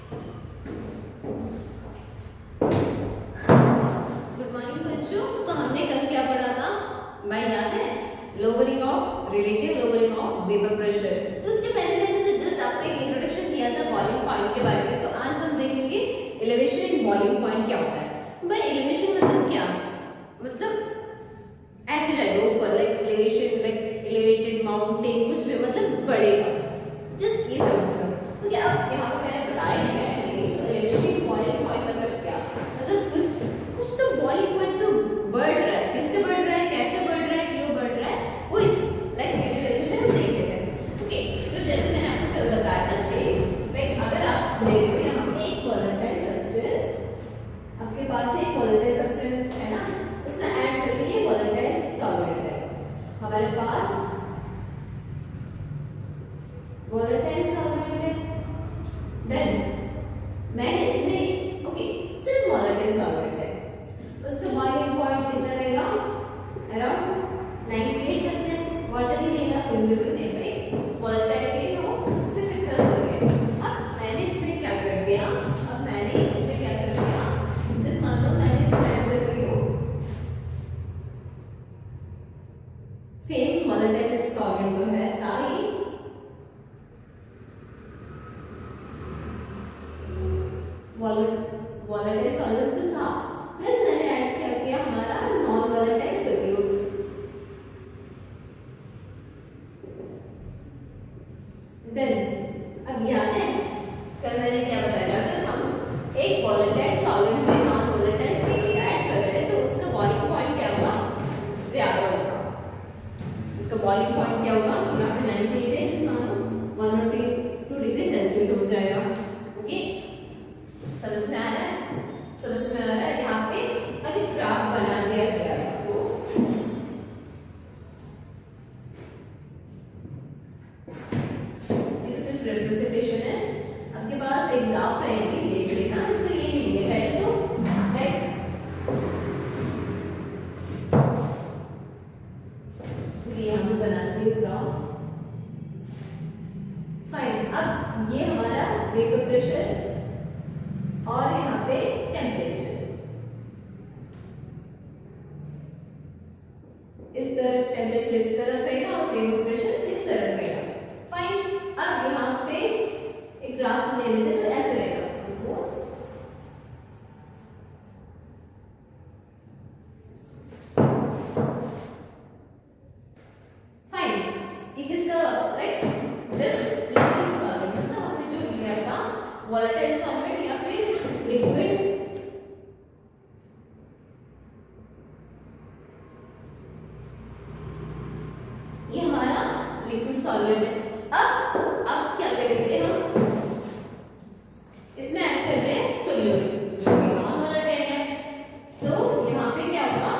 Good morning बच्चों। तो हमने कल क्या पढ़ा था भाई, याद है? Lowering of relative lowering of vapour pressure. तो उसके पहले मैंने जो जस्ट आपको एक इंट्रोडक्शन दिया था बॉइलिंग पॉइंट के बारे में। तो आज हम देखेंगे एलिवेशन इन बॉइलिंग पॉइंट क्या होता है। भाई एलिवेशन मतलब क्या? मतलब ऐसे जाएगा ऊपर, like elevation, like elevated mountain, कुछ भी मतलब बढ़ेगा, जस्ट ये समझ लो। तो क्या अब यहाँ पे मैंने बताया दिया है एलिवेशन इन बॉइलिंग पॉइंट मतलब क्या, मतलब कुछ तो बॉइलिंग पॉइंट तो बढ़ रहा है। किससे बढ़ रहा है, कैसे बढ़ रहा है, क्यों बढ़ रहा है, वो इस लाइक वीडियो लेक्चर में हम देख लेते हैं। ओके, तो जैसे मैंने आपको कल बताया था सेम, लाइक अगर आप ले लो यहाँ पे एक वोलेटाइल सब्सटेंस, आपके पास एक वोलेटाइल सब्सटेंस है ना, उसमें ऐड करके ये वोलेटाइल सॉल्वेंट है हमारे पास, वोलेटाइल सॉल्वेंट है। देन मैंने इसमें ओके सिर्फ वोलेटाइल सॉल्वेंट है, उसका बॉइलिंग पॉइंट कितना रहेगा, अराउंड 98 तक है। वाटर ही रहेगा, फिजिबल नहीं भाई, वोलेटाइल के हो सिर्फ इतना हो गया। अब मैंने इसमें क्या कर दिया, अब मैंने इसमें क्या कर दिया, जस्ट मान लो मैंने इसमें ऐड कर रही हूँ सेम वोलेटाइल सॉल्वेंट तो है ताकि वोलेटाइल सॉल्वेंट तो था, प्लस मैंने ऐड क्या किया हमारा नॉन वोलेटाइल सोल्यूट। देन अब याद है कल मैंने क्या बताया, अगर हम एक वोलेटाइल सॉल्वेंट में नॉन वोलेटाइल सोल्यूट ऐड कर रहे हैं तो उसका बॉइलिंग पॉइंट क्या होगा, ज्यादा होगा। उसका बॉइलिंग पॉइंट क्या होगा, यहाँ पे 98 है, जिसमें हम 102 डिग्री सेल्सियस हो जाएगा। ओके, समझ में आ रहा है? समझ में आ रहा है? यहाँ पे अगर ग्राफ बना दिया जाए तो एक सिर्फ रिप्रेजेंटेशन है, आपके पास एक ग्राफ रहेगी, देख लेना। इसका ये भी है पहले तो लाइक यहाँ पे बनाती हूँ ग्राफ। फाइन, अब ये हमारा वेपर प्रेशर और यहाँ पे टेम्परेचर, इस तरफ टेम्परेचर इस तरफ रहेगा और वेपर प्रेशर इस तरफ रहेगा। फाइन, अब यहाँ पे एक ग्राफ ले लेते हैं तो ऐसे रहेगा, फाइन। ये किसका लाइक जस्ट लिक्विड सॉल्वेंट, मतलब हमने जो लिया था वोलेटाइल सॉल्वेंट या फिर लिक्विड, ये हमारा लिक्विड सॉल्वेंट है। अब क्या करेंगे हम, इसमें ऐड कर रहे हैं सोल्यूट जो कि नॉन वोलेटाइल है। तो यहाँ पे क्या होगा,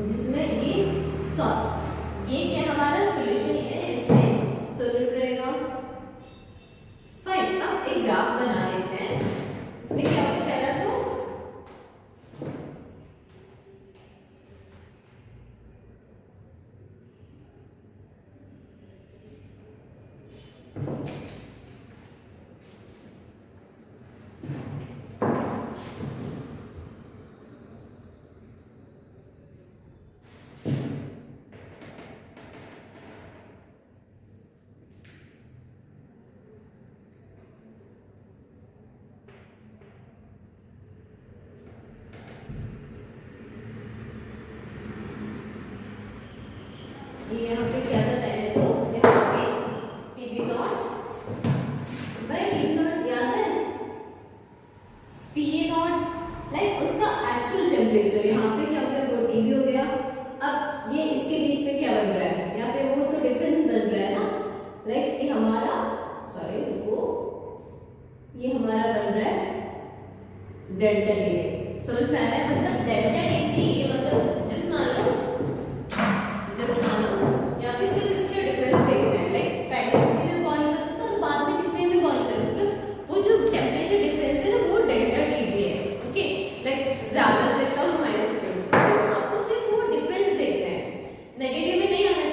जिसमें ये क्या हमारा सॉल्यूशन है, इसमें सोल्यूट रहेगा। फाइन, अब एक ग्राफ बना लेते हैं, इसमें क्या होगा पहला तो ये यहाँ पे क्या था पहले तो यहाँ पे टीबी नॉट भाई, टीबी नॉट याद है, पीए नॉट लाइक उसका एक्चुअल टेम्परेचर, यहाँ पे क्या हो गया, वो टीबी हो गया। अब ये इसके बीच में क्या बन रहा है, यहाँ पे वो तो डिफरेंस बन रहा है ना, लाइक ये हमारा सॉरी वो ये हमारा बन रहा है डेल्टा टी। समझ में आ रहा है? मतलब डेल्टा टी ये मतलब जिस मान लो यहाँ पे सिर्फ इसके डिफरेंस देखना है, लाइक पहले कितने में बॉईल करता था और बाद में कितने में बॉईल करता, मतलब वो जो टेम्परेचर डिफरेंस है ना वो डेल्टा टी है। ओके, लाइक ज्यादा से कम माइनस कम, तो आपको सिर्फ वो डिफरेंस देखना है, नेगेटिव में नहीं आना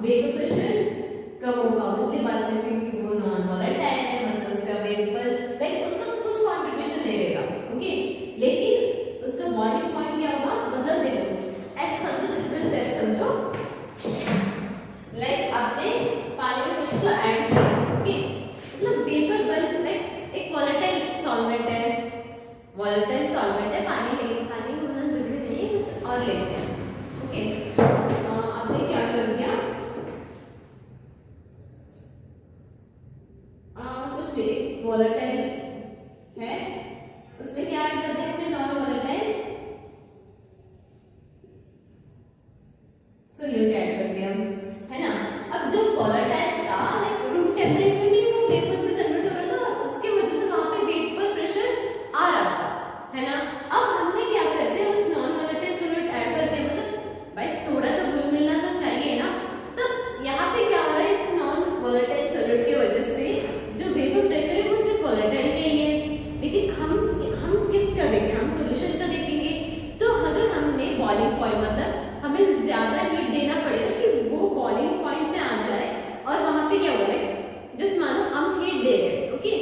वेपर प्रेशर कम होगा, इसलिए बात है क्योंकि वो नॉन वोलेटाइल है, मतलब उसका वेपर लाइक उसका कुछ कंट्रीब्यूशन नहीं रहेगा, ओके। लेकिन उसका बॉइलिंग पॉइंट क्या होगा, मतलब देखो ऐसे समझो, सिंपल ऐसे समझो, लाइक आपने पानी में कुछ तो ऐड किया, ओके, मतलब वेपर बन लाइक एक वोलेटाइल सॉल्वेंट है, वोलेटाइल सॉल्वेंट है, पानी नहीं, पानी होना जरूरी नहीं है, कुछ और लेते हैं, ओके। आपने क्या कर दिया, कुछ भी वोलेटाइल है, उसमें क्या ऐड कर दिया हमने, नॉन वोलेटाइल सोल्यूट ऐड कर दिया, है ना। अब जो वोलेटाइल था लाइक रूम टेम्परेचर में वो वेपर में कन्वर्ट हो रहा था, इसके वजह से वहां पे वेपर प्रेशर आ रहा था, है ना। अब हमने क्या कर दिया, उस नॉन वोलेटाइल सोल्यूट ऐड कर दिया, मतलब भाई थोड़ा तो घुल मिलना तो चाहिए ना। तो यहाँ पे क्या हो रहा है, इस नॉन वोलेटाइल सोल्यूट की वजह से जो वेपर प्रेशर है वो सिर्फ वोलेटाइल का ही है, लेकिन हम किसका देखें, हम सॉल्यूशन का देखेंगे। तो अगर हमने बॉइलिंग पॉइंट मतलब हमें ज्यादा हीट देना पड़ेगा कि वो बॉइलिंग पॉइंट में आ जाए, और वहां पे क्या हो रहा है, जस्ट मानो हम हीट दे रहे हैं, ओके।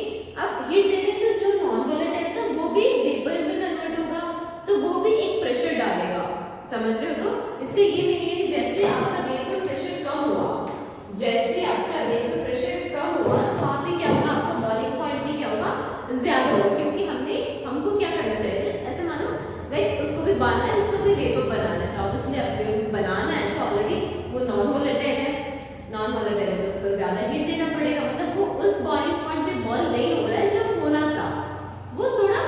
अब हीट दे रहे हैं तो जो नॉन वोलेटाइल था वो भी वेपर में कन्वर्ट होगा, तो वो भी एक प्रेशर डालेगा, समझ रहे हो। तो इससे ये मीनिंग है जैसे आपका वेपर प्रेशर कम हुआ, जैसे आपका वेपर प्रेशर कम हुआ तो वहां पे क्या होगा, आपका बॉइलिंग पॉइंट भी क्या होगा, ज्यादा होगा, क्योंकि हमको क्या करना चाहिए, ऐसे मानो लाइक उसको भी बांधना है, उसको भी वेपर बनाना है, तो ऑब्वियसली आपको बनाना है तो ऑलरेडी वो नॉन वोलेटाइल है, नॉन वोलेटाइल है तो उसको ज्यादा हीट देना पड़ेगा, मतलब वो उस बॉइलिंग पॉइंट पे बॉईल नहीं हो रहा है जो होना था, वो थोड़ा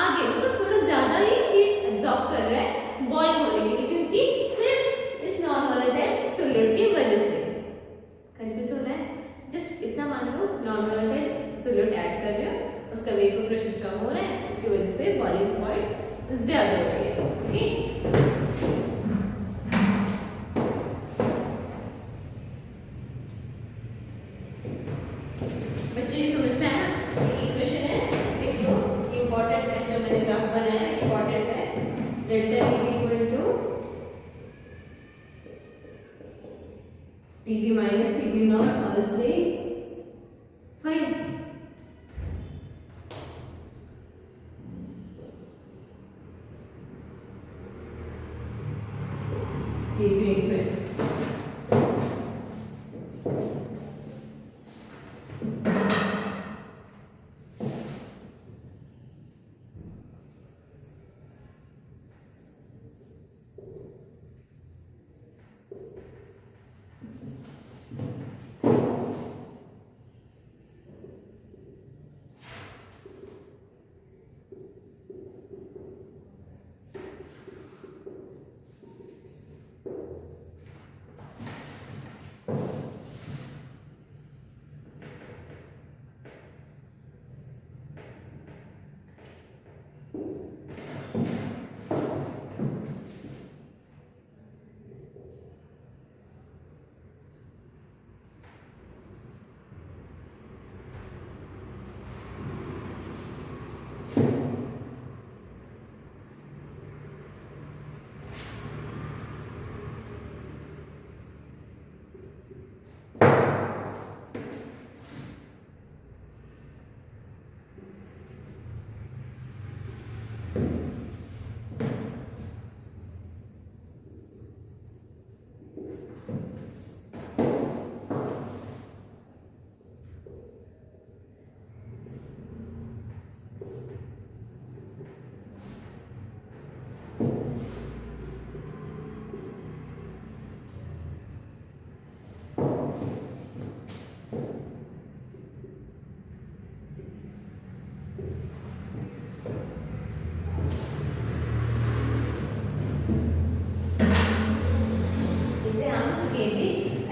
आगे मतलब थोड़ा ज्यादा ही हीट एब्जॉर्ब कर रहा है बॉईल होने के लिए, क्योंकि सिर्फ इस नॉन वोलेटाइल सोल्यूट की वजह से। कंफ्यूज हो रहा है, जस्ट इतना मान लो नॉन वोलेटाइल सोल्यूट ऐड कर रहे हो, उसका वेपर प्रेशर कम हो रहा है, उसकी वजह से बॉइलिंग पॉइंट ज्यादा हो रही है, ओके। बच्चों ये समझ में आया, एक इक्वेशन है, देख लो इंपॉर्टेंट है, जो मैंने ग्राफ बनाया है इंपॉर्टेंट है, delta V equal to PV minus PV naught, obviously fine. ये भी एक है,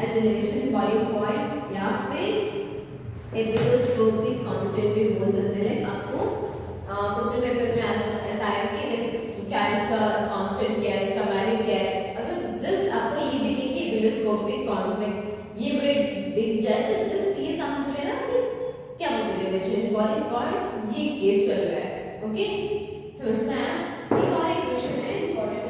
एक्सेलरेशन बॉइलिंग पॉइंट या फिर एपिडोस्कोपिक कांस्टेंट भी बोल सकते हैं। आपको क्वेश्चन पेपर में ऐसा आएगा कि क्या इसका कांस्टेंट क्या है, इसका वैल्यू क्या है। अगर जस्ट आपको ये दिखे कि एपिडोस्कोपिक कांस्टेंट ये वेट दिख जाए तो जस्ट ये समझ लेना कि क्या मुझे एक्सेलरेशन बॉइलिंग पॉइंट ये केस चल रहा है। ओके, समझ में आया? एक और इक्वेशन है इंपॉर्टेंट,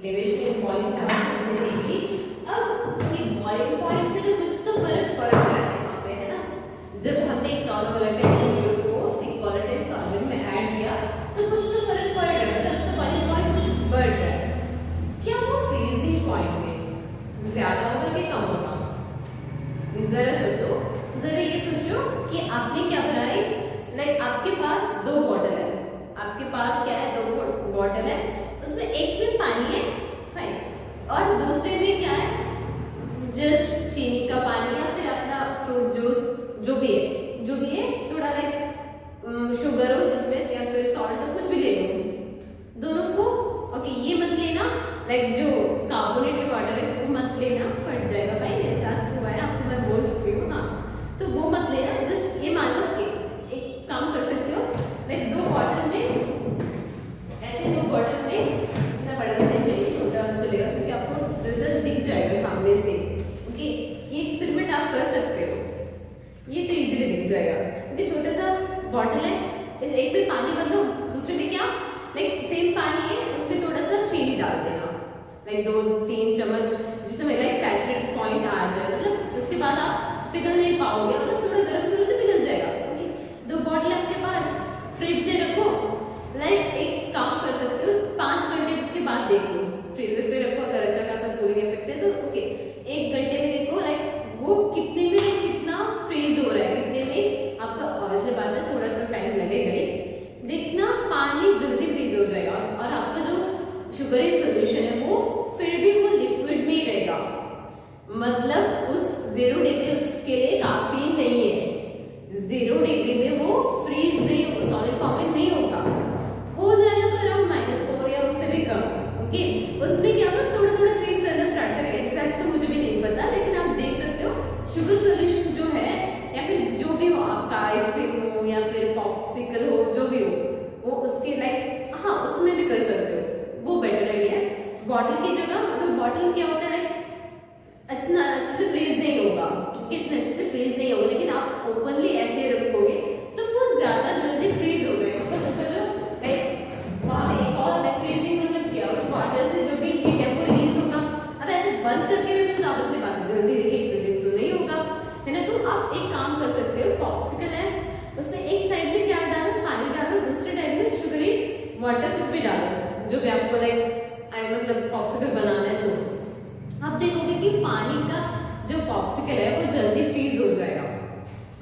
डेविएशन बॉइलिंग पॉइंट हमने देखी। अब ये बॉइलिंग पॉइंट पे तो कुछ तो फर्क पड़ रहा है यहाँ पे, है ना। जब हमने एक नॉन वोलेटाइल सॉल्यूट को एक वोलेटाइल सॉल्वेंट में ऐड किया तो कुछ तो फर्क पड़ रहा है, मतलब उसका बॉइलिंग पॉइंट बढ़ रहा है। क्या वो फ्रीजिंग पॉइंट में ज्यादा होगा कि कम होगा? जरा सोचो, जरा ये सोचो कि आपने क्या बनाई, लाइक आपके पास दो बॉटल है, आपके पास क्या है, दो बॉटल है, उसमें एक में पानी है, फाइन, और दूसरे में क्या है, जस्ट चीनी का पानी या फिर अपना फ्रूट जूस जो भी है, थोड़ा लाइक शुगर हो जिसमें या फिर सॉल्ट हो, कुछ भी ले लो दोनों को। ओके, ये मत लेना, लाइक जो कार्बोनेटेड वाटर है वो मत लेना, फट जाएगा भाई, मेरे साथ हुआ है, आपको मैं बोल चुकी हूँ। हाँ, तो वो मत लेना, जस्ट ये मान लो कि एक काम कर सकते हो, लाइक दो बॉटल में ऐसे, दो बॉटल में इतना बड़ा नहीं चाहिए, छोटा चलेगा क्योंकि आपको रिजल्ट दिख जाएगा सामने से। ओके, ये एक्सपेरिमेंट आप कर सकते हो, ये तो इजीली दिख जाएगा। क्योंकि छोटा सा बॉटल है, इस एक में पानी भर लो, दूसरे में क्या, लाइक सेम पानी है, उसमें थोड़ा सा चीनी डाल देना, लाइक 2-3 चम्मच, जिसमें लाइक सैचुरेटेड पॉइंट आ जाए, मतलब उसके बाद आप पिघल नहीं पाओगे, मतलब थोड़ा गर्म करो तो पिघल जाएगा। ओके, दो बॉटल आपके पास, फ्रिज में रखो, लाइक एक काम कर सकते हो, 5 घंटे के बाद देखो, फ्रीजर पे रखो, अगर अच्छा खासा कूलिंग इफेक्ट है तो ओके, 1 घंटे में देखो लाइक वो कितने में कितना फ्रीज हो रहा है, कितने में आपका, ऑब्वियसली बात है थोड़ा तो टाइम लगेगा ही, देखना पानी जल्दी फ्रीज हो जाएगा और आपका जो शुगरी सोल्यूशन है वो फिर भी वो लिक्विड में ही रहेगा, मतलब उस 0 डिग्री उसके लिए काफी नहीं है। 0 डिग्री में वो फ्रीज नहीं होगा, सॉलिड फॉर्म में नहीं होगा, हो जाएगा तो अराउंड -4 या उससे भी कम। ओके, उसमें क्या होगा, थोड़ा थोड़ा फ्रीज करना स्टार्ट करेगा, एग्जैक्ट तो मुझे भी नहीं पता, लेकिन आप देख सकते हो शुगर सोल्यूशन जो है या फिर जो भी हो आपका, आइसक्रीम हो या फिर पॉप्सिकल हो, जो भी हो, वो उसके लाइक, हाँ उसमें भी कर सकते हो, वो बेटर आइडिया है। बॉटल की जगह, अगर बॉटल क्या होता है लाइक इतना अच्छे से फ्रीज नहीं होगा, कितने अच्छे से फ्रीज नहीं होगा, लेकिन आप ओपनली ऐसे रखोगे तो वो ज्यादा जल्दी फ्रीज हो जाएगा, मतलब उसका जो लाइक वहां पे एक और लाइक फ्रीजिंग मतलब क्या, उस वाटर से जो भी हीट है वो रिलीज होगा। अगर ऐसे बंद करके रखें तो आपस में बात जल्दी हीट रिलीज तो नहीं होगा, है ना। तो आप एक काम कर सकते हो, पॉप्सिकल है, उसमें एक साइड में क्या डालो, पानी डालो, दूसरे साइड में शुगरी वाटर कुछ भी डालो, जो भी आपको लाइक मतलब पॉप्सिकल बनाना है, तो आप देखोगे कि पानी का जो पॉप्सिकल है वो जल्दी फ्रीज हो जाएगा,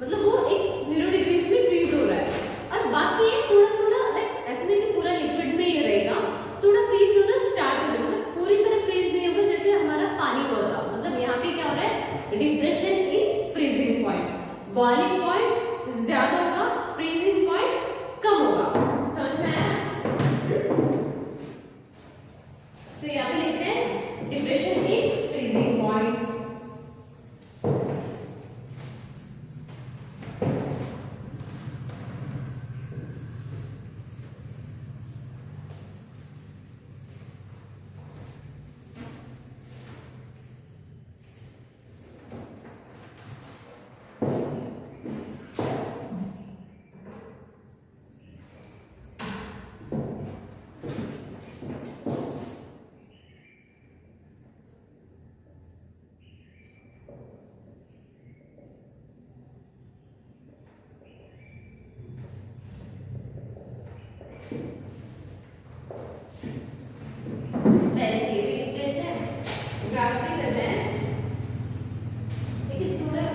मतलब वो एक 0 डिग्री में फ्रीज हो रहा है। और बाकी थोड़ा थोड़ा लाइक ऐसे नहीं पहले ये भी लिख लेते हैं, ग्राफ भी करना है, लेकिन थोड़ा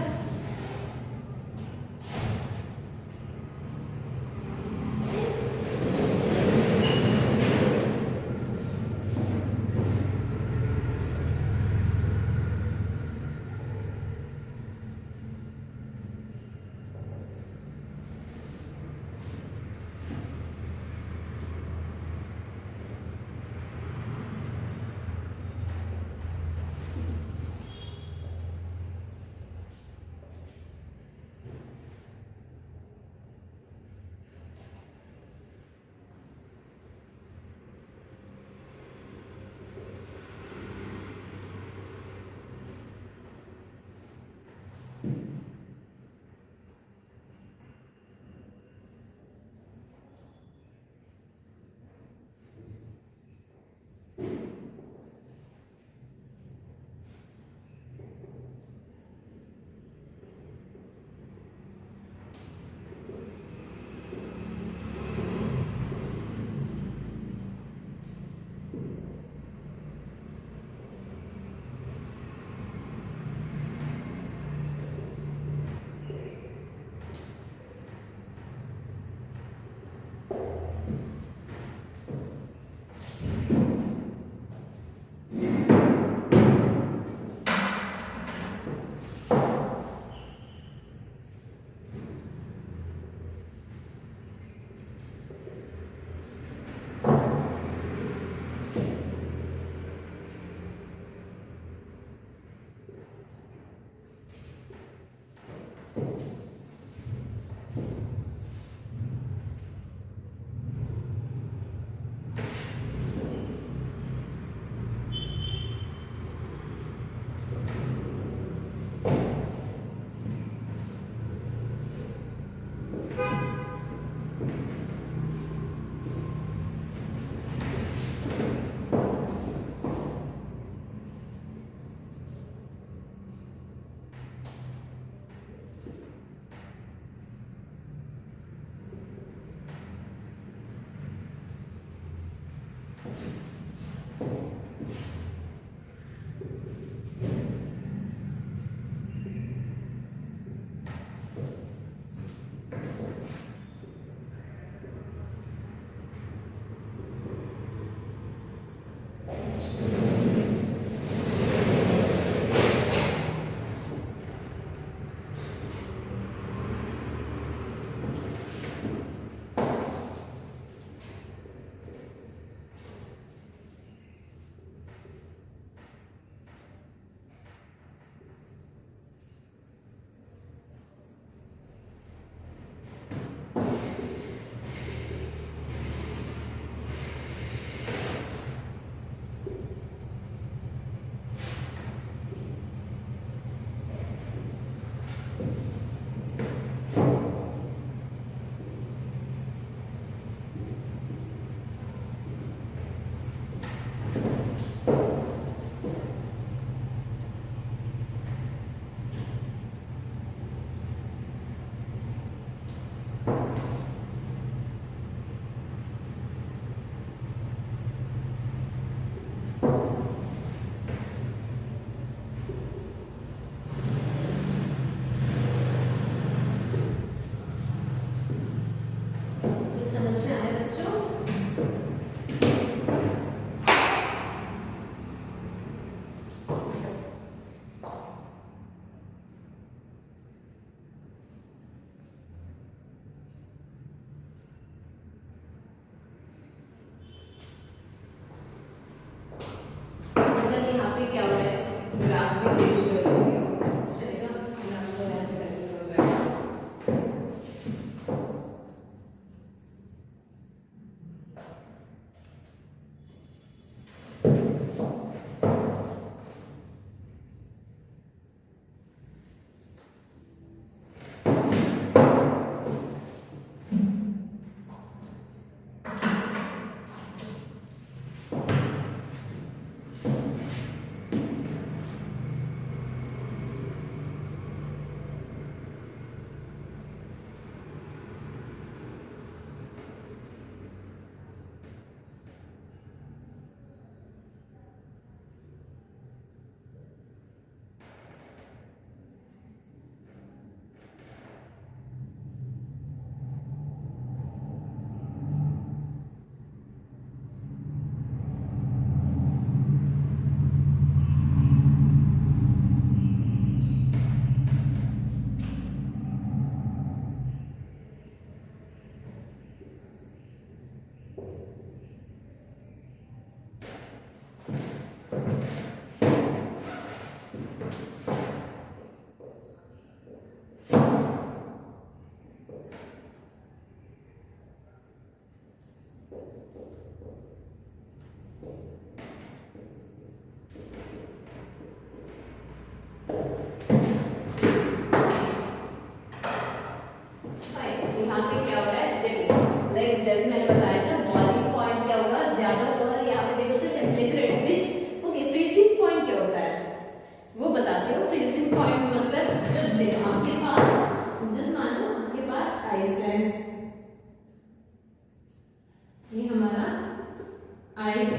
आइस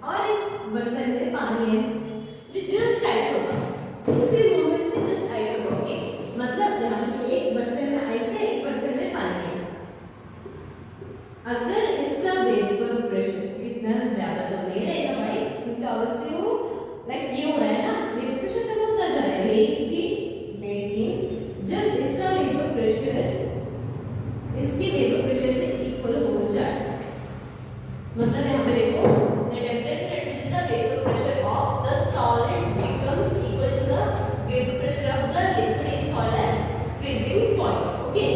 और एक बर्तन में पानी है जो जस्ट आइस होगा, इसी मोमेंट में जस्ट आइस होगा। ओके, मतलब यहाँ पे एक बर्तन में आइस है, एक बर्तन में पानी है। अगर इसका वेपर प्रेशर कितना ज्यादा तो नहीं रहेगा भाई, क्योंकि ऑब्वियसली वो लाइक ये हो रहा है ना, वेपर प्रेशर कम होता जा रहा है। लेकिन जब इसका वेपर प्रेशर इसके वेपर प्रेशर से इक्वल हो जाए, मतलब यहाँ पे देखो the temperature at which the vapor pressure of the solid becomes equal to the vapor pressure of the liquid is called as freezing point. Okay,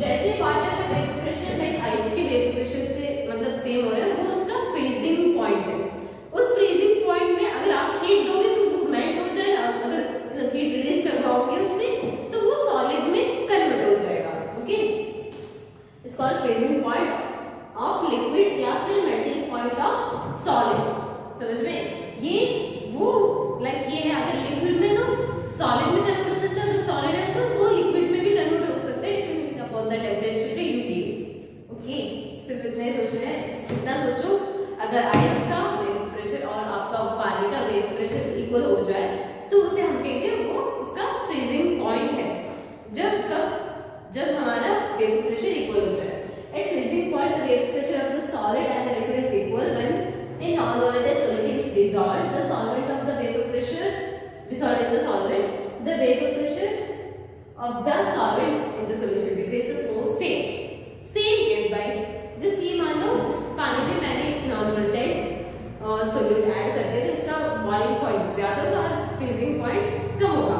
जैसे वाटर का वेपर प्रेशर लाइक आइस के vapour pressure से मतलब same हो रहा है, वो उसका फ्रीजिंग पॉइंट है। उस फ्रीजिंग पॉइंट में अगर आप हीट दोगे तो वो मेल्ट हो जाएगा, अगर हीट रिलीज करवाओगे उससे तो वो सॉलिड में कन्वर्ट हो जाएगा। Okay, it's called freezing point of liquid या फिर मेल्टिंग पॉइंट ऑफ सॉलिड। समझ में? ये वो लाइक ये है, अगर लिक्विड में तो सॉलिड में कन्वर्ट हो सकता है, अगर सॉलिड है तो वो लिक्विड में भी कन्वर्ट हो सकता है depending upon the temperature you give. Okay, सिर्फ इतना ही सोचना है, इतना सोचो अगर आइस का वेपर प्रेशर और आपका पानी का वेपर प्रेशर इक्वल हो जाए तो उसे हम कहेंगे वो उसका फ्रीजिंग पॉइंट है। जब हमारा वेपर प्रेशर इक्वल हो जाए। At freezing point, the vapor pressure of the solid and the liquid is equal. When a non-volatile solid is dissolved, the solvent of the vapor pressure dissolved in the solvent, the vapor pressure of the solvent in the solution decreases. वो same case by just ये मान लो इस पानी में मैंने एक non-volatile solute add कर दिया तो इसका boiling point ज्यादा होगा और freezing point कम होगा।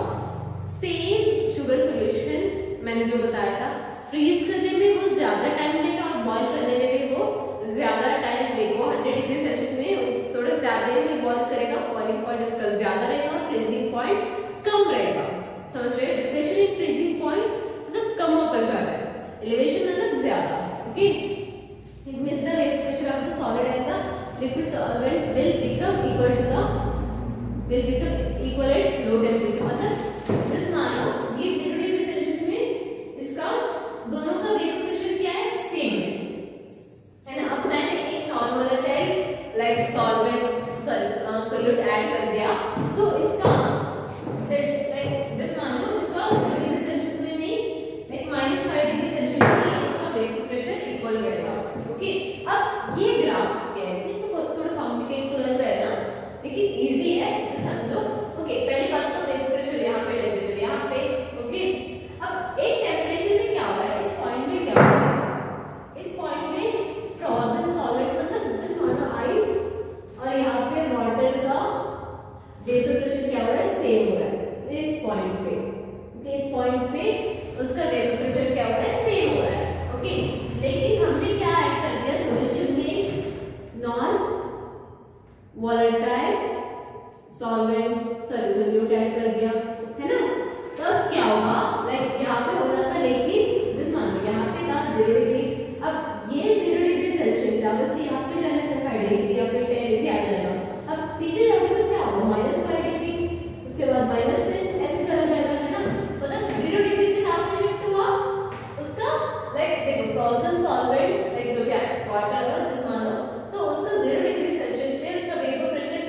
सेम शुगर सोल्यूशन मैंने जो बताया था, फ्रीज करने में वो ज्यादा टाइम लेगा और बॉईल करने में भी वो ज्यादा टाइम लेगा। 100 डिग्री सेल्सियस में थोड़ा ज्यादा ही बॉईल करेगा, बॉइलिंग पॉइंट उसका ज्यादा रहेगा और फ्रीजिंग पॉइंट कम रहेगा। समझ रहे हो? डिप्रेशन इन फ्रीजिंग पॉइंट मतलब कम होता जा रहा है, एलिवेशन मतलब ज्यादा। Okay, it means the vapour pressure of the solid and the liquid solvent will become equal at low temperature. मतलब जस्ट मान लो ये 0 डिग्री सेल्सियस में इसका दोनों का वेपर प्रेशर क्या है? सेम है ना। अब मैंने एक non volatile like solute add कर दिया तो इसका लाइक जस्ट मान लो इसका 0 डिग्री सेल्सियस में नहीं लाइक -5 डिग्री सेल्सियस में इसका वेपर प्रेशर इक्वल रहेगा। ओके, अब ये ग्राफ क्या है? ये तो थोड़ा कॉम्प्लिकेटेड तो लग रहा है ना, लेकिन इजी है तो समझो। ओके, पहली बात तो वेपर प्रेशर यहाँ पे, टेंपरेचर यहाँ पे। ओके, अब एक टेंपरेचर में क्या हो रहा है, इस पॉइंट में क्या हो रहा है? इस पॉइंट में फ्रोजन सॉलिड मतलब जस्ट मान लो आइस और यहाँ पे वाटर का वेपर प्रेशर क्या हो रहा है? सेम हो रहा है इस पॉइंट पे। ओके, इस पॉइंट पे उसका वेपर प्रेशर क्या हो रहा है? सेम हो रहा है। ओके, लेकिन हमने क्या ऐड कर दिया सोल्यूशन में? नॉन वोलेटाइल सोल्यूट ऐड कर दिया है ना। तो अब क्या होगा? लाइक यहाँ पे हो रहा था, लेकिन जस्ट मान लो यहाँ पे था 0 डिग्री। अब ये 0 डिग्री सेल्सियस है, ऑब्वियसली यहाँ पे जाने से 5 डिग्री या फिर 10 डिग्री आ जाएगा। अब पीछे जाओगे तो क्या होगा? -5 डिग्री, उसके बाद -10, ऐसे चला जाएगा है ना। मतलब 0 डिग्री से कहाँ पे शिफ्ट हुआ उसका? लाइक देखो फ्रोजन सॉल्वेंट लाइक जो क्या है वाटर और जस्ट मान लो तो उसका 0 डिग्री सेल्सियस पे उसका वेपर प्रेशर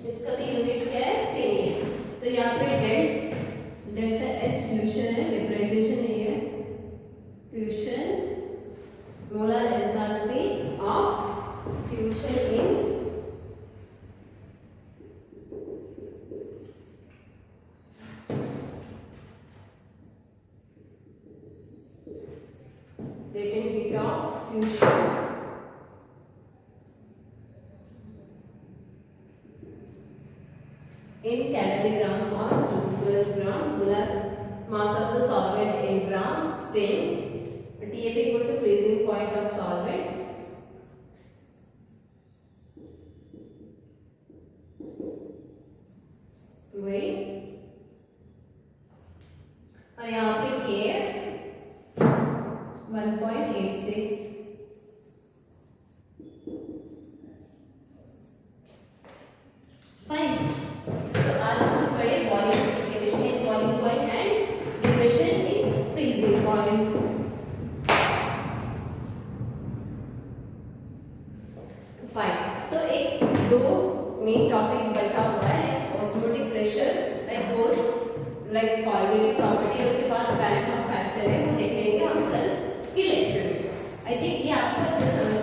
इसका भी यूनिट क्या है, सेम ही है। तो यहाँ पे डेल्टा एच फ्यूजन है, वेपराइजेशन नहीं है, fusion molar enthalpy of fusion in latent heat of fusion in calorie-gram or joule-gram. Molar mass of the solvent in gram same. TF equal to freezing point of solvent. वही और यहाँ पे KF 1.86 fine. तो आज हम पढ़े boiling division in boiling point and division in freezing point. Fine, तो एक दो मेन टॉपिक बचा हुआ है, like osmotic pressure, like coagulative property, उसके बाद बैंड ऑफ फैक्टर है, वो देख लेंगे हम कल के लेक्चर में। आई थिंक ये आपको अच्छे समझ